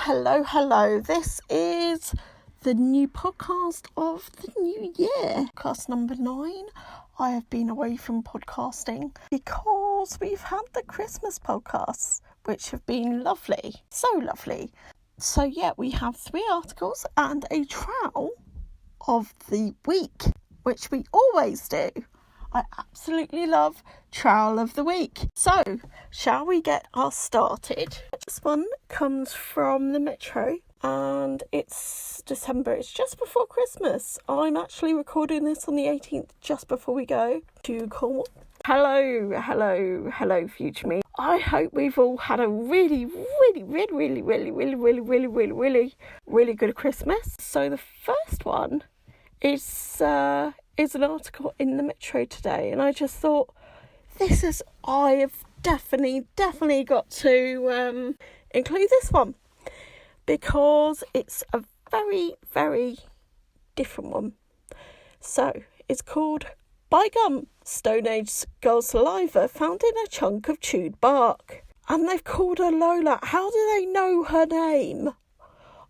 Hello. This is the new podcast of the new year. Podcast number 9. I have been away from podcasting because we've had the Christmas podcasts, which have been lovely. So lovely. So yeah, we have 3 articles and a trowel of the week, which we always do. I absolutely love Trowel of the Week. So, shall we get us started? This one comes from the Metro and it's December. It's just before Christmas. I'm actually recording this on the 18th, just before we go to Cornwall. Hello, future me. I hope we've all had a really good Christmas. So the first one is an article in the Metro today, and I just thought I have definitely got to include this one because it's a very different one. So it's called By Gum, Stone Age Girl Saliva Found in a Chunk of Chewed Bark. And they've called her Lola. How do they know her name?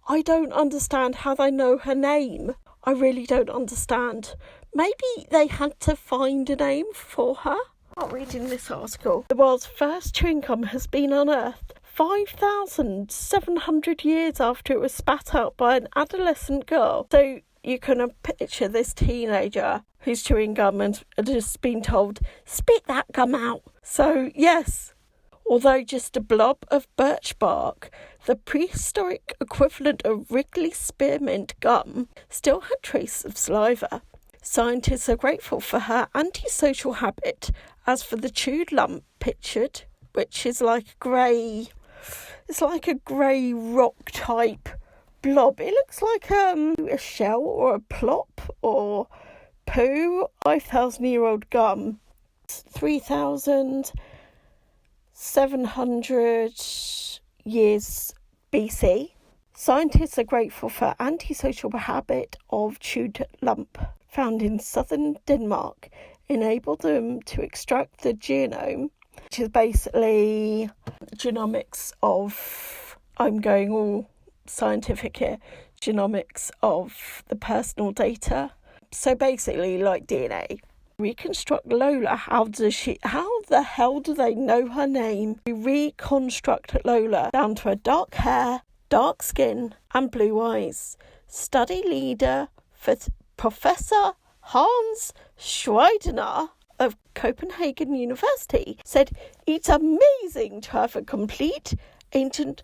I don't understand how they know her name. I really don't understand. Maybe they had to find a name for her. I'm reading this article. The world's first chewing gum has been unearthed 5,700 years after it was spat out by an adolescent girl. So you can picture this teenager who's chewing gum and just been told, spit that gum out. So yes, although just a blob of birch bark, the prehistoric equivalent of Wrigley spearmint gum still had traces of saliva. Scientists are grateful for her antisocial habit. As for the chewed lump pictured, which is like a grey rock type blob. It looks like a shell or a plop or poo. 5,000-year-old gum. 3,700 years BC. Scientists are grateful for antisocial habit of chewed lump found in southern Denmark, enabled them to extract the genome, which is basically genomics of, I'm going all scientific here, genomics of the personal data. So basically like DNA. Reconstruct Lola. How the hell do they know her name? We reconstruct Lola down to her dark hair, dark skin and blue eyes. Study leader for Professor Hans Schweidener of Copenhagen University said it's amazing to have a complete ancient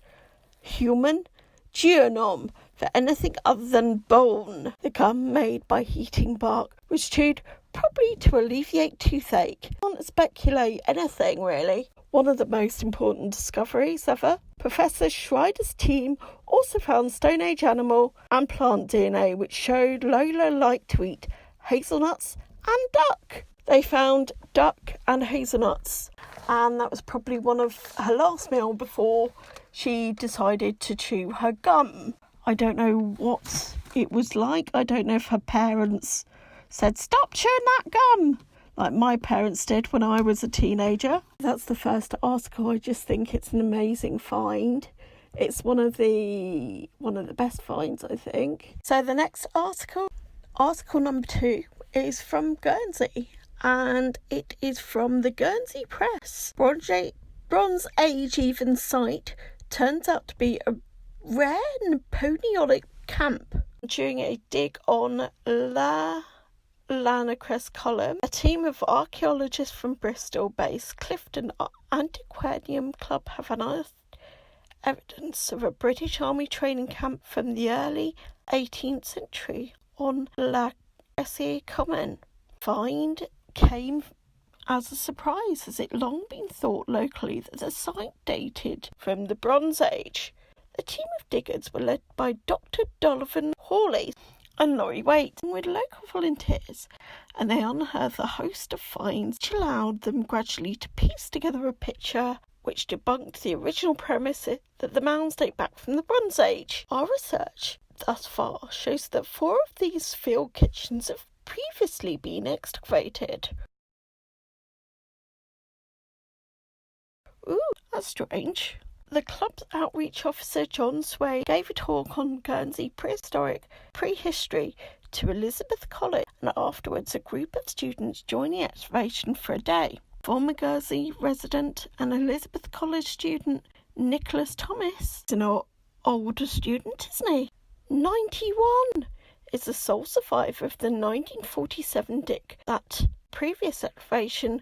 human genome for anything other than bone. The gum made by heating bark was chewed probably to alleviate toothache. Can't speculate anything really. One of the most important discoveries ever. Professor Schreider's team also found Stone Age animal and plant DNA which showed Lola liked to eat hazelnuts and duck. They found duck and hazelnuts, and that was probably one of her last meal before she decided to chew her gum. I don't know what it was like. I don't know if her parents said, stop chewing that gum, like my parents did when I was a teenager. That's the first article. I just think it's an amazing find. It's one of the best finds, I think. So the next article number 2, is from Guernsey, and it is from the Guernsey Press. Bronze Age even site turns out to be a rare Napoleonic camp. During a dig on Lanacrest Column, a team of archaeologists from Bristol-based Clifton Antiquarian Club have unearthed evidence of a British Army training camp from the early 18th century on La Gressier Common. Find came as a surprise, as it long been thought locally that the site dated from the Bronze Age. The team of diggers were led by Dr. Donovan Hawley and Laurie Waite, with local volunteers, and they unearthed a host of finds which allowed them gradually to piece together a picture which debunked the original premise that the mounds date back from the Bronze Age. Our research thus far shows that 4 of these field kitchens have previously been excavated. Ooh, that's strange. The club's outreach officer, John Sway, gave a talk on Guernsey prehistory to Elizabeth College, and afterwards a group of students joined the excavation for a day. Former Guernsey resident and Elizabeth College student Nicholas Thomas is an older student, isn't he? 91! Is the sole survivor of the 1947 dig. That previous excavation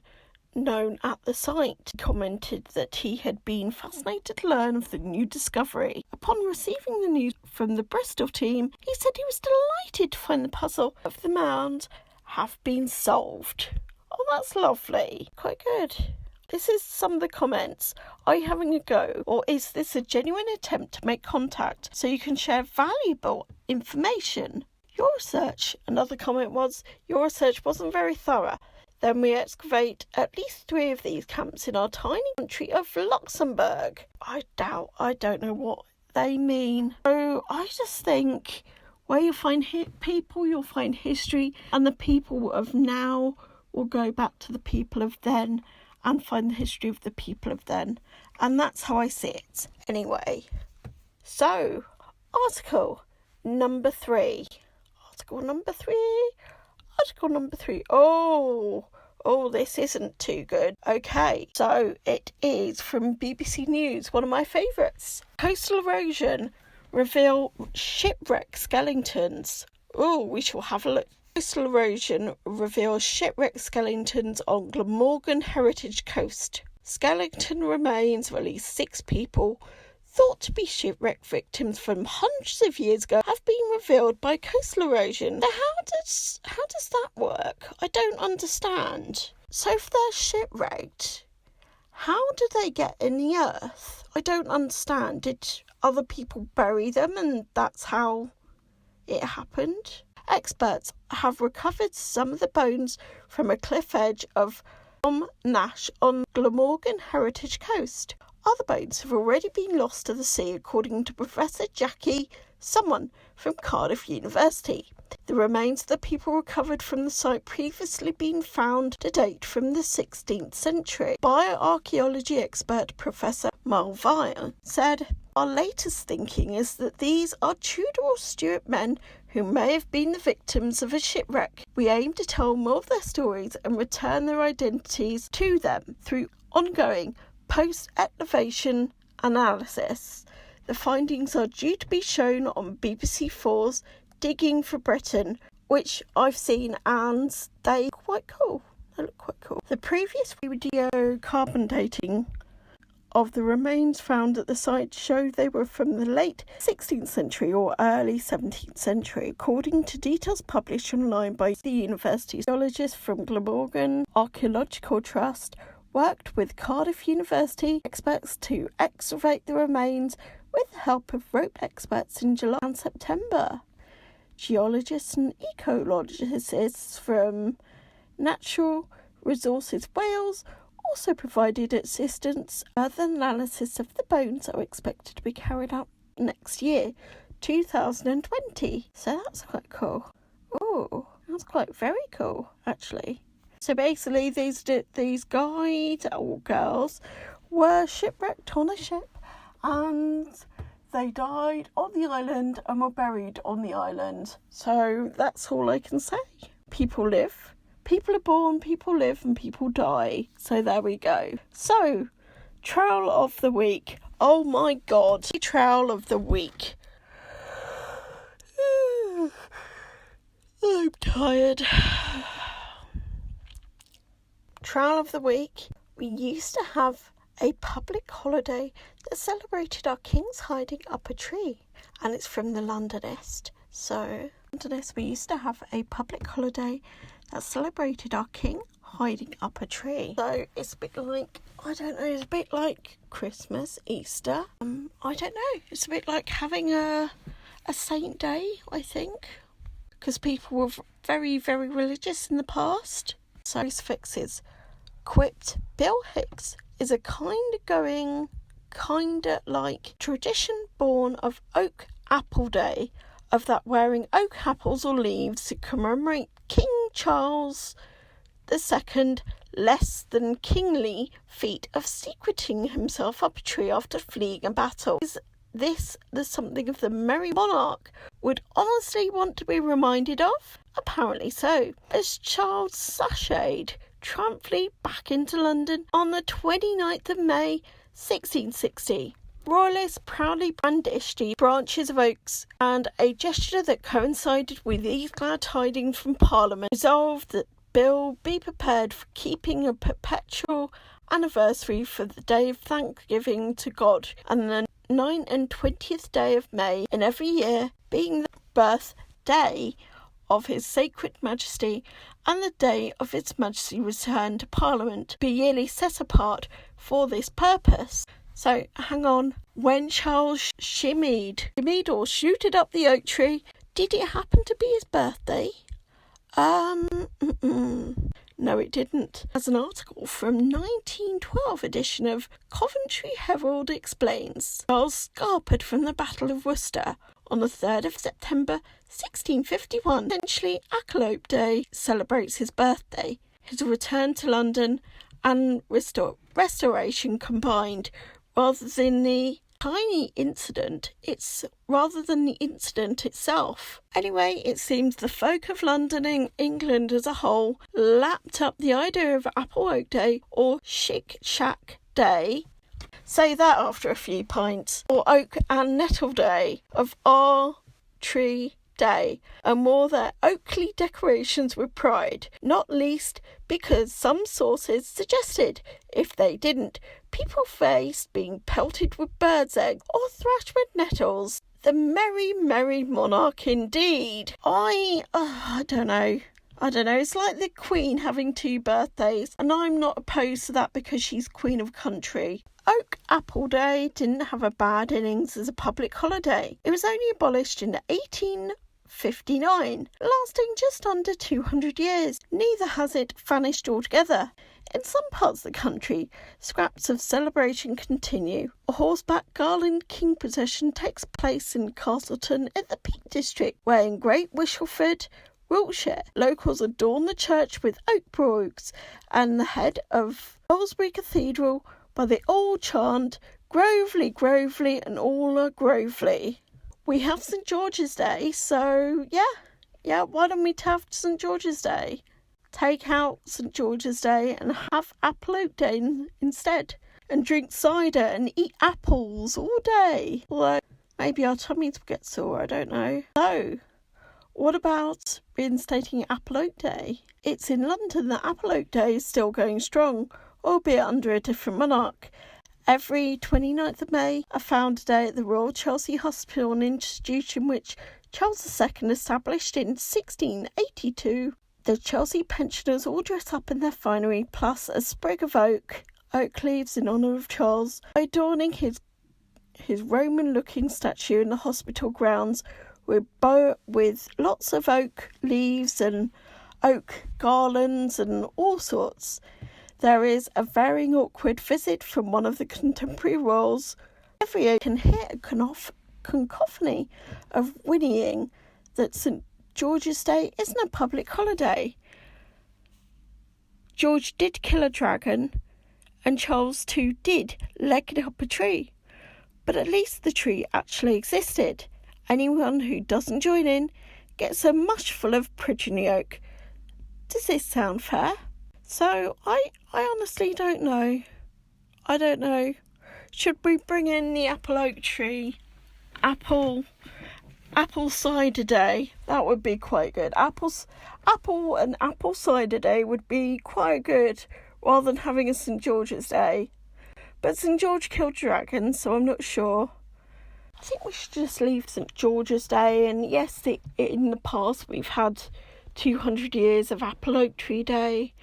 known at the site commented that he had been fascinated to learn of the new discovery. Upon receiving the news from the Bristol team, he said he was delighted to find the puzzle of the mound have been solved. Oh, that's lovely. Quite good. This is some of the comments. Are you having a go, or is this a genuine attempt to make contact so you can share valuable information? Your research, another comment was, your research wasn't very thorough. Then we excavate at least 3 of these camps in our tiny country of Luxembourg. I don't know what they mean. So I just think where you find people, you'll find history, and the people of now will go back to the people of then and find the history of the people of then. And that's how I see it. Anyway, so article number 3. Article number 3. Oh, this isn't too good. Okay, so it is from BBC News, one of my favourites. Coastal erosion reveal shipwreck skeletons. Oh, we shall have a look. Coastal erosion reveals shipwreck skeletons on Glamorgan Heritage Coast. Skeleton remains of at least 6 people thought to be shipwreck victims from hundreds of years ago have been revealed by coastal erosion. So how does that work? I don't understand. So if they're shipwrecked, how do they get in the earth? I don't understand. Did other people bury them and that's how it happened? Experts have recovered some of the bones from a cliff edge of Nash on Glamorgan Heritage Coast. Other bones have already been lost to the sea, according to Professor Jackie, someone from Cardiff University. The remains of the people recovered from the site previously been found to date from the 16th century. Bioarchaeology expert Professor Malvine said, "Our latest thinking is that these are Tudor or Stuart men who may have been the victims of a shipwreck. We aim to tell more of their stories and return their identities to them through ongoing post-excavation analysis. The findings are due to be shown on BBC 4's Digging for Britain, which I've seen, and they look quite cool. The previous video carbon dating of the remains found at the site showed they were from the late 16th century or early 17th century, according to details published online by the university's geologists from Glamorgan Archaeological Trust. Worked with Cardiff University experts to excavate the remains with the help of rope experts in July and September. Geologists and ecologists from Natural Resources Wales also provided assistance. Further analysis of the bones are expected to be carried out next year, 2020. So that's quite cool. Oh, that's quite very cool, actually. So basically, these guys or girls were shipwrecked on a ship, and they died on the island and were buried on the island. So that's all I can say. People live, people are born, people live, and people die. So there we go. So, trowel of the week. Oh my God, trowel of the week. I'm tired. Trowel of the week. We used to have a public holiday that celebrated our kings hiding up a tree, and it's from the Londonist. So, Londonist, we used to have a public holiday that celebrated our king hiding up a tree. So it's a bit like, I don't know, it's a bit like Christmas, Easter. I don't know. It's a bit like having a saint day, I think, because people were very, very religious in the past. So crucifixes. Quipped Bill Hicks is a kinda like tradition born of Oak Apple Day, of that wearing oak apples or leaves to commemorate King Charles II less than kingly feat of secreting himself up a tree after fleeing a battle. Is this something of the merry monarch would honestly want to be reminded of? Apparently so, as Charles sashayed triumphantly back into London on the 29th of May 1660. Royalists proudly brandished the branches of oaks, and a gesture that coincided with these glad tidings from Parliament resolved that Bill be prepared for keeping a perpetual anniversary for the day of thanksgiving to God, and the 9th and 20th day of May in every year being the birthday of His Sacred Majesty and the day of His Majesty's return to Parliament, be yearly set apart for this purpose. So, hang on, when Charles shimmied or shooted up the oak tree, did it happen to be his birthday? No, it didn't. As an article from 1912 edition of Coventry Herald explains, Charles scarpered from the Battle of Worcester on the 3rd of September 1651. Essentially, Acolyte Day celebrates his birthday, his return to London and restoration combined, rather than the incident itself. Anyway, it seems the folk of London and England as a whole lapped up the idea of Apple Oak Day or Chick Shack Day. Say that after a few pints. Or Oak and Nettle Day of our Tree Day, and wore their oakley decorations with pride, not least because some sources suggested, if they didn't, people faced being pelted with birds' eggs or thrashed with nettles. The merry, merry monarch indeed. I don't know. It's like the Queen having 2 birthdays, and I'm not opposed to that because she's Queen of Country. Oak Apple Day didn't have a bad innings as a public holiday. It was only abolished in 1859, lasting just under 200 years. Neither has it vanished altogether. In some parts of the country, scraps of celebration continue. A horseback garland king procession takes place in Castleton in the Peak District, where in Great Whistleford, Wiltshire, locals adorn the church with oak brogues and the head of Salisbury Cathedral by the old chant, "Grovely, Grovely, and all are Grovely." We have St. George's Day, so yeah, why don't we have St. George's Day? Take out St. George's Day and have Apple Oak Day instead, and drink cider and eat apples all day. Although maybe our tummies will get sore, I don't know. So, what about reinstating Apple Oak Day? It's in London that Apple Oak Day is still going strong, albeit under a different monarch. Every 29th of May, a founder day at the Royal Chelsea Hospital, an institution which Charles II established in 1682. The Chelsea pensioners all dress up in their finery, plus a sprig of oak leaves in honour of Charles, adorning his Roman-looking statue in the hospital grounds with lots of oak leaves and oak garlands and all sorts. There is a very awkward visit from one of the contemporary royals. Every year can hear a cacophony of whinnying that St. George's Day isn't a public holiday. George did kill a dragon, and Charles too did leg it up a tree. But at least the tree actually existed. Anyone who doesn't join in gets a mush full of progeny oak. Does this sound fair? So, I honestly don't know. I don't know. Should we bring in the apple oak tree? Apple cider day. That would be quite good. Apple and apple cider day would be quite good, rather than having a St. George's Day. But St. George killed dragons, so I'm not sure. I think we should just leave St. George's Day. And yes, in the past we've had 200 years of Apple Oak Tree Day,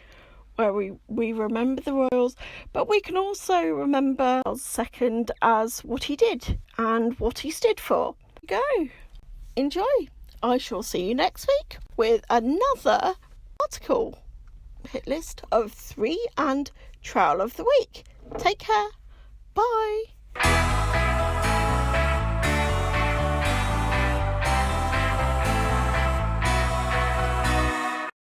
where we remember the royals, but we can also remember Charles II as what he did and what he stood for. Go. Enjoy. I shall see you next week with another article hit list of 3 and trial of the week. Take care. Bye.